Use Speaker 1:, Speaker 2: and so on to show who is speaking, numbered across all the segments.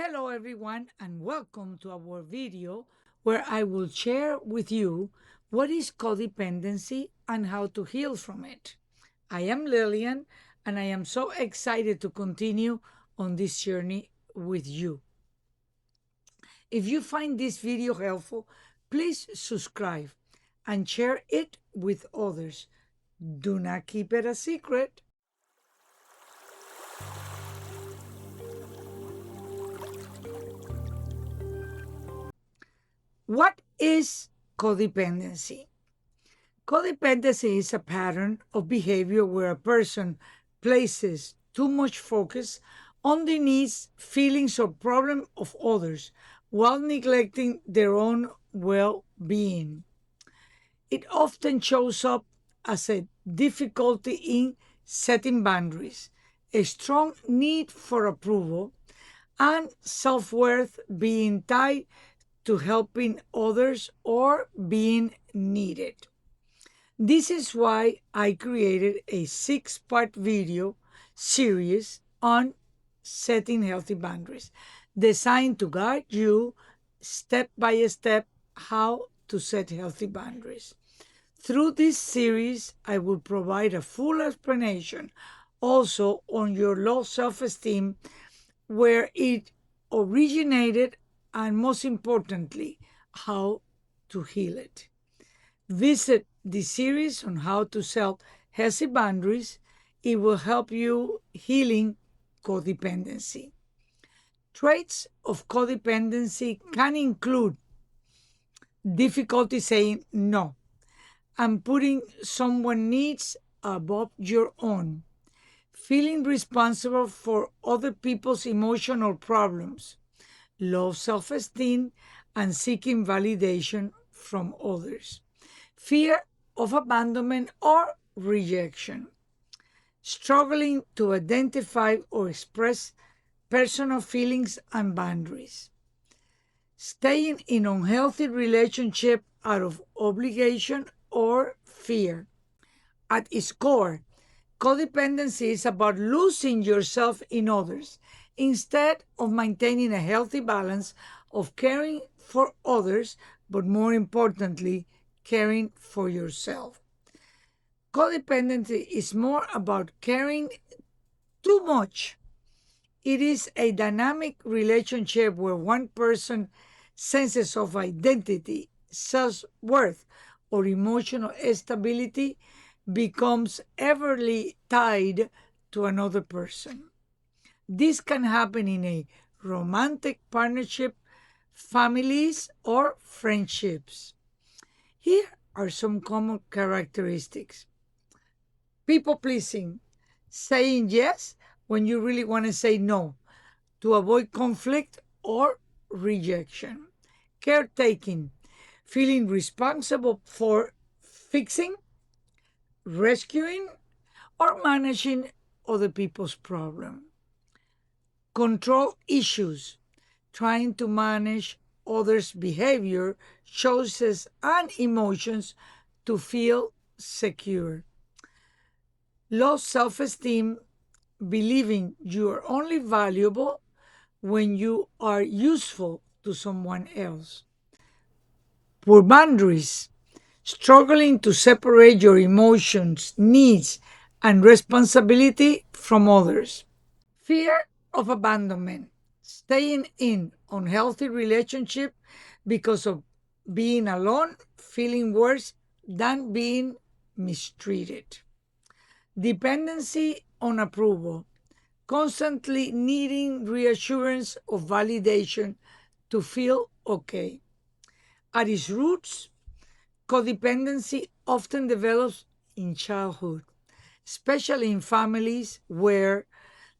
Speaker 1: Hello everyone and welcome to our video where I will share with you what is codependency and how to heal from it. I am Lillian and I am so excited to continue on this journey with you. If you find this video helpful, please subscribe and share it with others. Do not keep it a secret. What is codependency? Codependency is a pattern of behavior where a person places too much focus on the needs, feelings, or problems of others while neglecting their own well being. It often shows up as a difficulty in setting boundaries, a strong need for approval, and self worth being tied to helping others or being needed. This is why I created a 6-part video series on setting healthy boundaries, designed to guide you step by step how to set healthy boundaries. Through this series, I will provide a full explanation also on your low self esteem, where it originated, and most importantly, how to heal it. Visit the series on how to set healthy boundaries. It will help you healing codependency. Traits of codependency can include difficulty saying no and putting someone's needs above your own, feeling responsible for other people's emotional problems, low self esteem, and seeking validation from others, fear of abandonment or rejection, struggling to identify or express personal feelings and boundaries, staying in unhealthy relationship out of obligation or fear. At its core, codependency is about losing yourself in others instead of maintaining a healthy balance of caring for others, but more importantly, caring for yourself. Codependency is more about caring too much. It is a dynamic relationship where one person's senses of identity, self worth, or emotional stability becomes everly tied to another person. This can happen in a romantic partnership, families, or friendships. Here are some common characteristics: people pleasing, saying yes when you really want to say no to avoid conflict or rejection, caretaking, feeling responsible for fixing, rescuing, or managing other people's problem, control issues, trying to manage others' behavior, choices, and emotions to feel secure, low self esteem, believing you are only valuable when you are useful to someone else, poor boundaries, struggling to separate your emotions, needs, and responsibility from others, fear of abandonment, staying in unhealthy relationship because of being alone, feeling worse than being mistreated, dependency on approval, constantly needing reassurance of validation to feel okay. At its roots, codependency often develops in childhood, especially in families where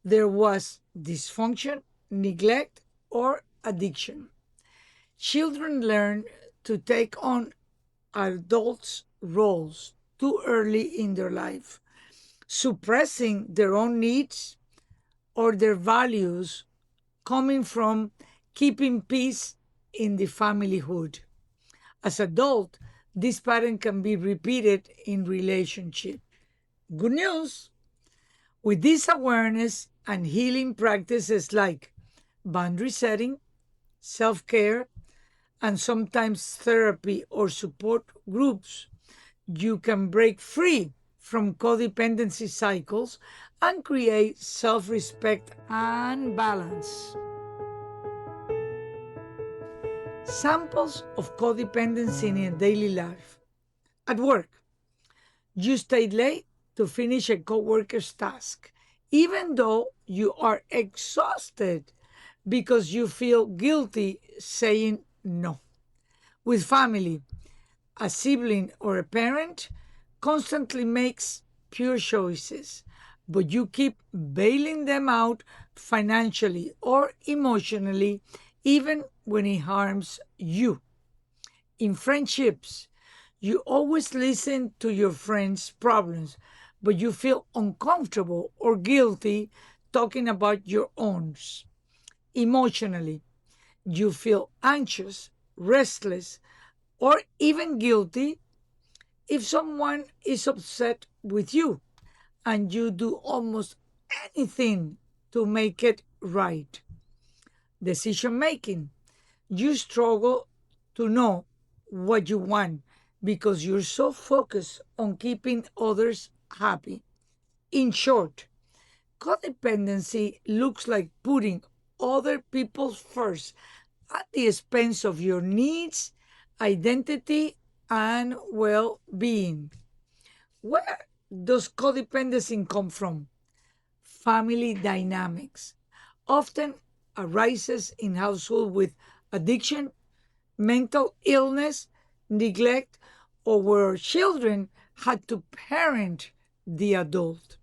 Speaker 1: there was dysfunction, neglect, or addiction. Children learn to take on adults' roles too early in their life, suppressing their own needs or their values coming from keeping peace in the familyhood. As adult, this pattern can be repeated in relationship. Good news! With this awareness and healing practices like boundary setting, self care, and sometimes therapy or support groups, you can break free from codependency cycles and create self respect and balance. Samples of codependency in daily life. At work, you stayed late to finish a coworker's task, even though you are exhausted because you feel guilty saying no. With family, a sibling or a parent constantly makes pure choices, but you keep bailing them out financially or emotionally, even when it harms you. In friendships, you always listen to your friends' problems, but you feel uncomfortable or guilty talking about your own. Emotionally, you feel anxious, restless, or even guilty if someone is upset with you and you do almost anything to make it right. Decision making. You struggle to know what you want because you're so focused on keeping others happy. In short, codependency looks like putting other people first at the expense of your needs, identity, and well being. Where does codependency come from? Family dynamics. Often arises in households with addiction, mental illness, neglect, or where children had to parent the adult.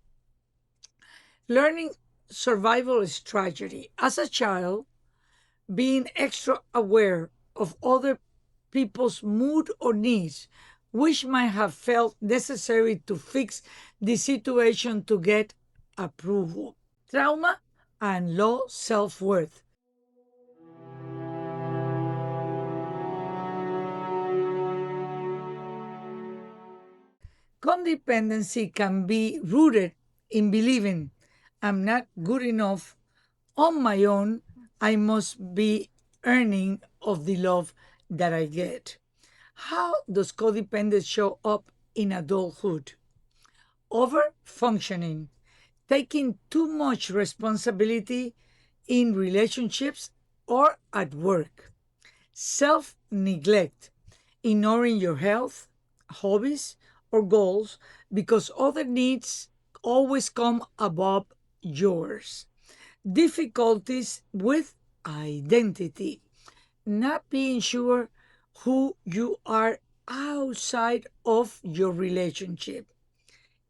Speaker 1: Learning survival strategy. As a child, being extra aware of other people's mood or needs, which might have felt necessary to fix the situation to get approval. Trauma and low self worth. Codependency can be rooted in believing I'm not good enough on my own, I must be earning of the love that I get. How does codependence show up in adulthood? Over functioning, taking too much responsibility in relationships or at work, self neglect, ignoring your health, hobbies, or goals because other needs always come above yours. Difficulties with identity, not being sure who you are outside of your relationship.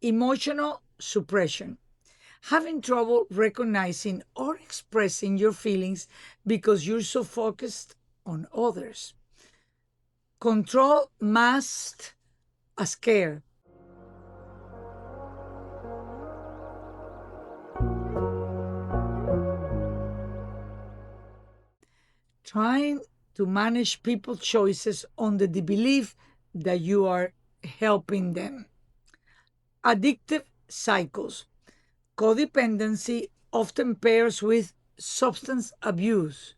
Speaker 1: Emotional suppression, having trouble recognizing or expressing your feelings because you're so focused on others. Control masked as care, trying to manage people's choices under the belief that you are helping them. Addictive cycles. Codependency often pairs with substance abuse,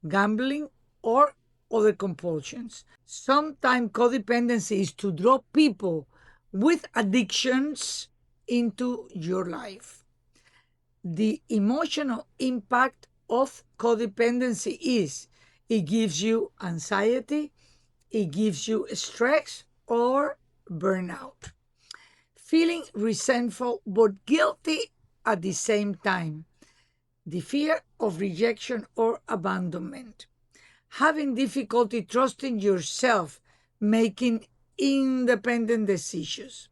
Speaker 1: gambling, or other compulsions. Sometimes codependency is to draw people with addictions into your life. The emotional impact of codependency is it gives you anxiety, it gives you stress or burnout. Feeling resentful but guilty at the same time. The fear of rejection or abandonment. Having difficulty trusting yourself, making independent decisions.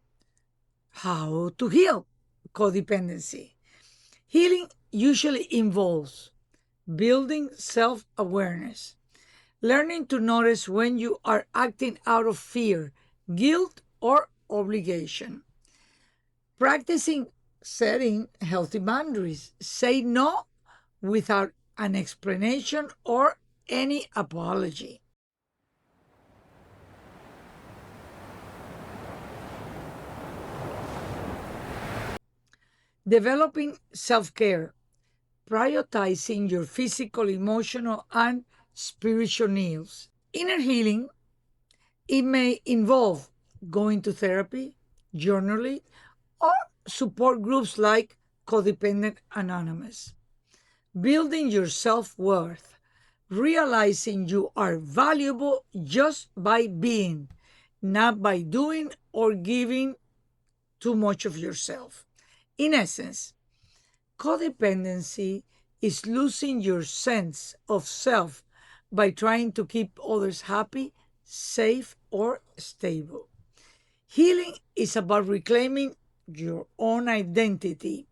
Speaker 1: How to heal codependency? Healing usually involves building self awareness, learning to notice when you are acting out of fear, guilt, or obligation, practicing setting healthy boundaries. Say no without an explanation or any apology. Developing self care, prioritizing your physical, emotional, and spiritual needs. Inner healing, it may involve going to therapy, journaling, or support groups like Codependent Anonymous. Building your self worth, realizing you are valuable just by being, not by doing or giving too much of yourself. In essence, codependency is losing your sense of self by trying to keep others happy, safe, or stable. Healing is about reclaiming your own identity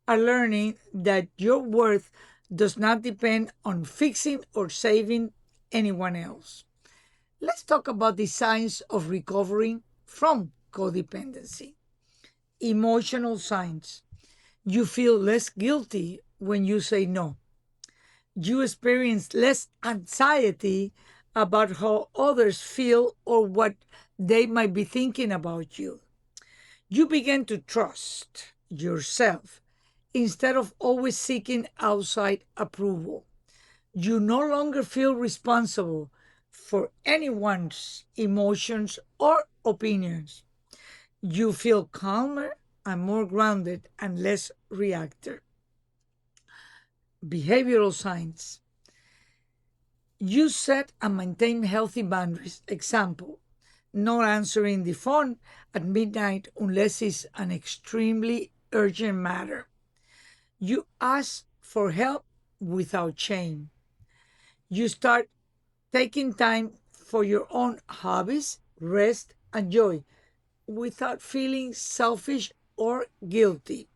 Speaker 1: and learning that your worth does not depend on fixing or saving anyone else. Let's talk about the signs of recovering from codependency. Emotional signs. You feel less guilty when you say no. You experience less anxiety about how others feel or what they might be thinking about you. You begin to trust yourself instead of always seeking outside approval. You no longer feel responsible for anyone's emotions or opinions. You feel calmer and more grounded and less reactive. Behavioral signs. You set and maintain healthy boundaries. Example, not answering the phone at midnight unless it's an extremely urgent matter. You ask for help without shame. You start taking time for your own hobbies, rest, and joy without feeling selfish or guilty.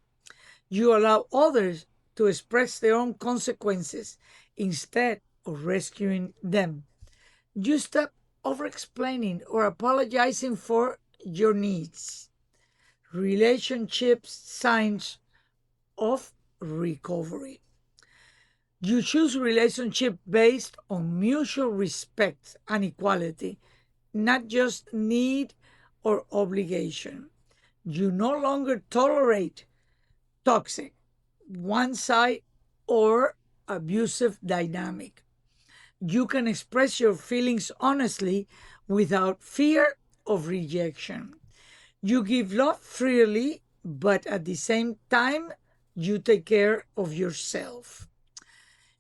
Speaker 1: You allow others to express their own consequences instead of rescuing them. You stop over explaining or apologizing for your needs. Relationships signs of recovery. You choose relationship based on mutual respect and equality, not just need or obligation. You no longer tolerate toxic, one side, or abusive dynamic. You can express your feelings honestly without fear of rejection. You give love freely, but at the same time, you take care of yourself.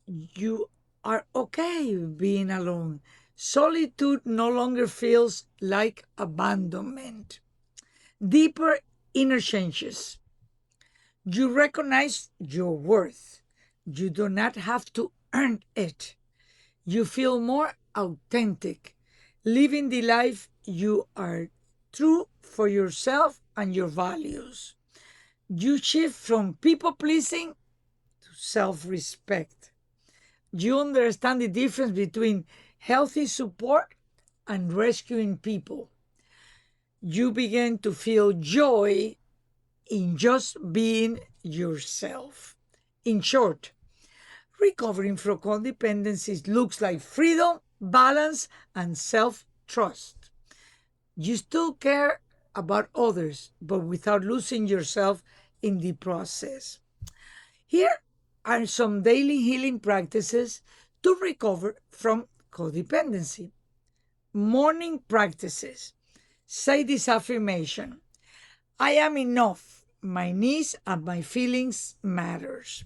Speaker 1: You are okay being alone. Solitude no longer feels like abandonment. Deeper inner changes. You recognize your worth. You do not have to earn it. You feel more authentic, living the life you are true for yourself and your values. You shift from people pleasing to self respect. You understand the difference between healthy support and rescuing people. You begin to feel joy in just being yourself. In short, recovering from codependency looks like freedom, balance, and self trust. You still care about others, but without losing yourself in the process. Here are some daily healing practices to recover from codependency. Morning practices. Say this affirmation: I am enough. My needs and my feelings matters.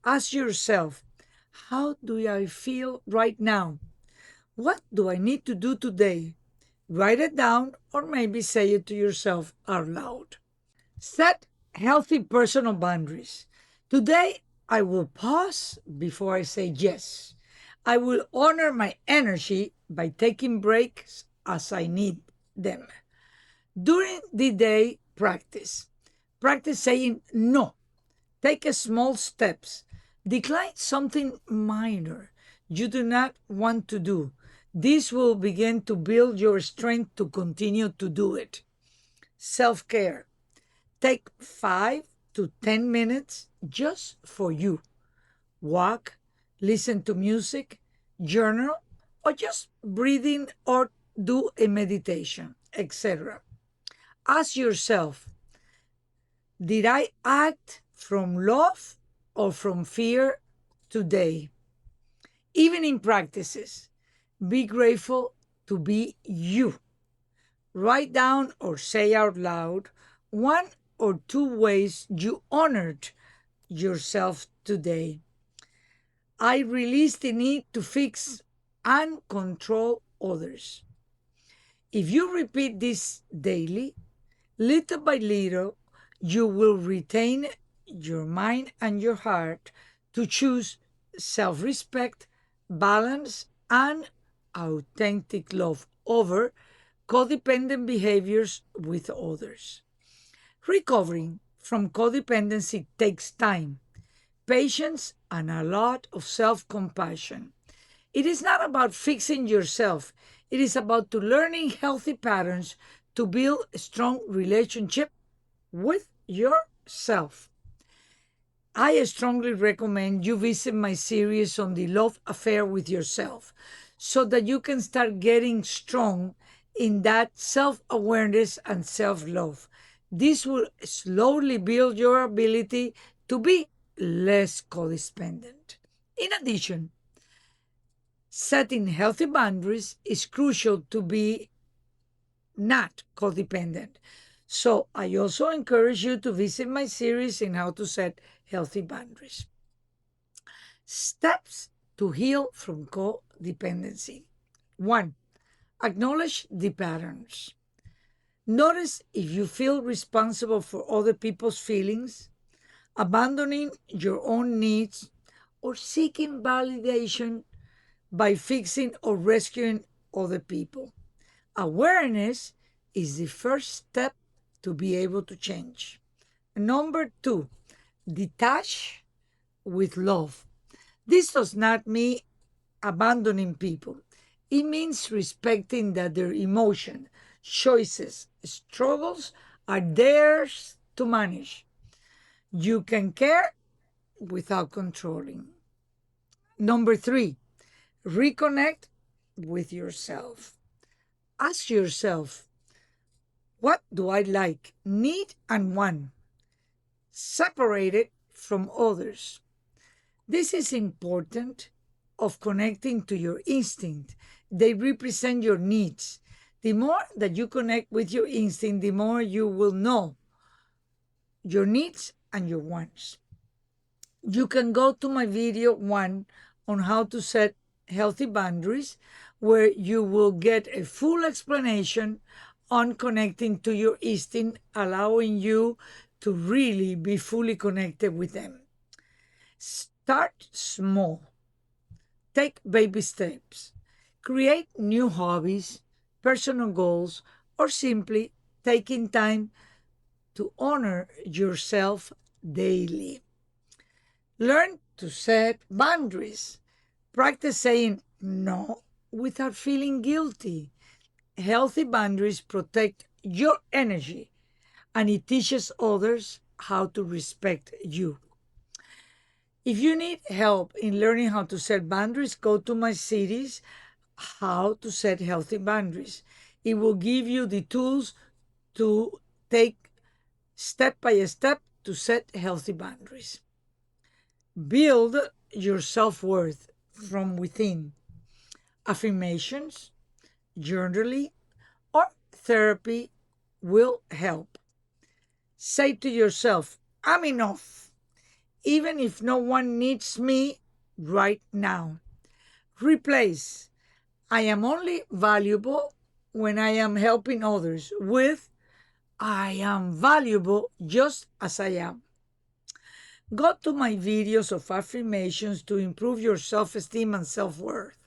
Speaker 1: Ask yourself, how do I feel right now? What do I need to do today? Write it down or maybe say it to yourself out loud. Set healthy personal boundaries. Today, I will pause before I say yes. I will honor my energy by taking breaks as I need them. During the day, practice. Practice saying no. Take a small steps. Decline something minor you do not want to do. This will begin to build your strength to continue to do it. Self care. Take 5 to 10 minutes just for you. Walk, listen to music, journal, or just breathing or do a meditation, etc. Ask yourself, did I act from love or from fear today? Even in practices, be grateful to be you. Write down or say out loud one or two ways you honored yourself today. I release the need to fix and control others. If you repeat this daily, little by little, you will retain your mind and your heart to choose self respect, balance, and authentic love over codependent behaviors with others. Recovering from codependency takes time, patience, and a lot of self compassion. It is not about fixing yourself, it is about to learning healthy patterns to build a strong relationship with yourself. I strongly recommend you visit my series on the love affair with yourself so that you can start getting strong in that self awareness and self love. This will slowly build your ability to be less codependent. In addition, setting healthy boundaries is crucial to be not codependent. So I also encourage you to visit my series in how to set healthy boundaries. Steps to heal from codependency. 1. Acknowledge the patterns. Notice if you feel responsible for other people's feelings, abandoning your own needs, or seeking validation by fixing or rescuing other people. Awareness is the first step to be able to change. Number 2, detach with love. This does not mean abandoning people. It means respecting that their emotion, choices, struggles are theirs to manage. You can care without controlling. Number 3, reconnect with yourself. Ask yourself, what do I like, need, and want? Separate it from others. This is important of connecting to your instinct. They represent your needs. The more that you connect with your instinct, the more you will know your needs and your wants. You can go to my video 1 on how to set healthy boundaries, where you will get a full explanation on connecting to your instinct, allowing you to really be fully connected with them. Start small. Take baby steps. Create new hobbies, personal goals, or simply taking time to honor yourself daily. Learn to set boundaries. Practice saying no without feeling guilty. Healthy boundaries protect your energy and it teaches others how to respect you. If you need help in learning how to set boundaries, go to my series, How to Set Healthy Boundaries. It will give you the tools to take step by step to set healthy boundaries. Build your self worth from within. Affirmations, journaling, or therapy will help. Say to yourself, I'm enough, even if no one needs me right now. Replace, I am only valuable when I am helping others with, I am valuable just as I am. Go to my videos of affirmations to improve your self esteem and self worth.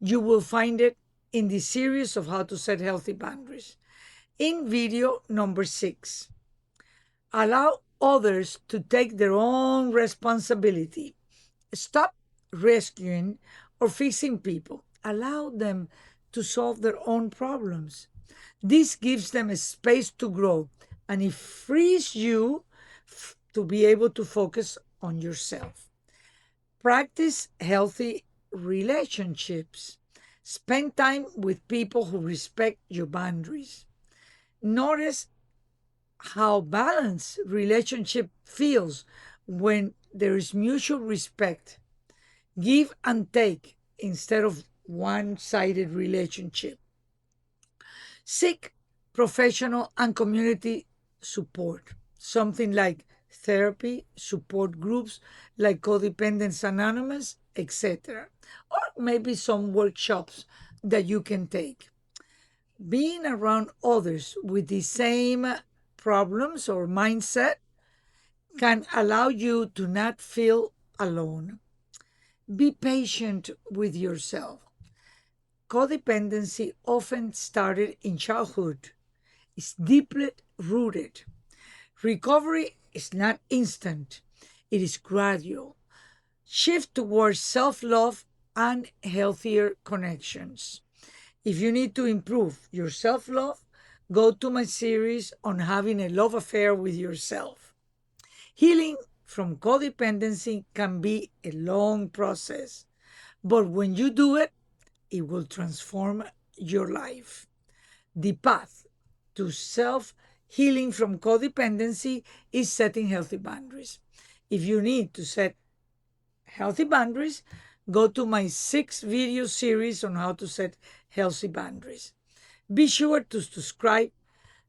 Speaker 1: You will find it in the series of how to set healthy boundaries. In video number 6, allow others to take their own responsibility. Stop rescuing or fixing people. Allow them to solve their own problems. This gives them a space to grow and it frees you to be able to focus on yourself. Practice healthy relationships. Spend time with people who respect your boundaries. Notice how balanced relationship feels when there is mutual respect. Give and take instead of one-sided relationship. Seek professional and community support, something like therapy, support groups like Codependence Anonymous, etc. Or maybe some workshops that you can take. Being around others with the same problems or mindset can allow you to not feel alone. Be patient with yourself. Codependency often started in childhood, is deeply rooted. Recovery is not instant, it is gradual. Shift towards self love and healthier connections. If you need to improve your self love, go to my series on having a love affair with yourself. Healing from codependency can be a long process, but when you do it, it will transform your life. The path to self healing from codependency is setting healthy boundaries. If you need to set healthy boundaries, go to my 6 video series on how to set healthy boundaries. Be sure to subscribe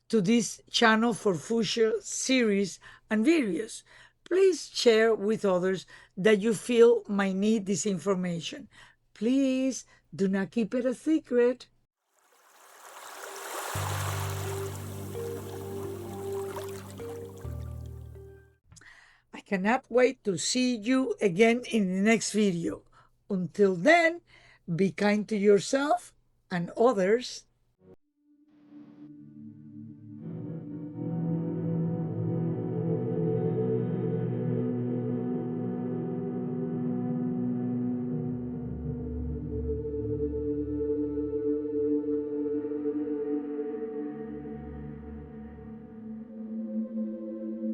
Speaker 1: to this channel for future series and videos. Please share with others that you feel might need this information. Please do not keep it a secret. I cannot wait to see you again in the next video. Until then, be kind to yourself and others.